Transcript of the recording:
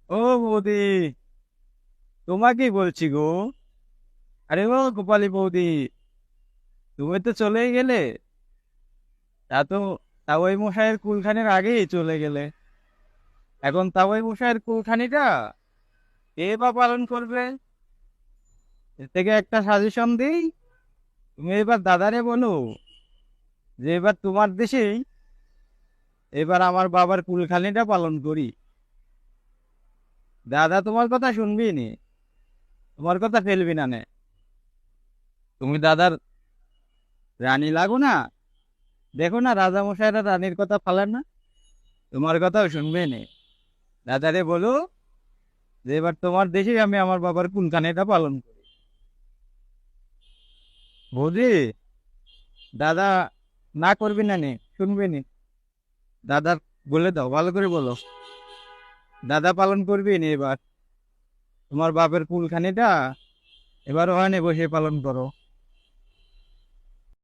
ও বৌদি, তোমাকেই বলছি গো। আরে ও গোপালী বৌদি, তুমি তো চলেই গেলে। তা তাওই মশাইয়ের কুলখানির আগেই চলে গেলে। এখন তাওই মশাইয়ের কুলখানিটা কে বা পালন করবে? এর থেকে একটা সাজেশন দিই। তুমি এবার দাদারে বলো যে এবার তোমার দেশেই এবার আমার বাবার কুলখানিটা পালন করি। দাদা তোমার কথা শুনবি নি, তোমার কথা ফেলবি না নে। তুমি দাদার রানী লাগো না। দেখো না রাজা মশাইরা রানীর কথা ফালান না, তোমার কথাও শুনবে নে। দাদারে বলো যে এবার তোমার দেশেই আমি আমার বাবার কুলখানিটা পালন করি। বৌদি, দাদা না করবি না নে, শুনবি নি। দাদা বলে দাও, ভালো করে বলো। দাদা পালন করবি নি এবার তোমার বাপের কুলখানিটা, এবার ওখানে বসে পালন করো।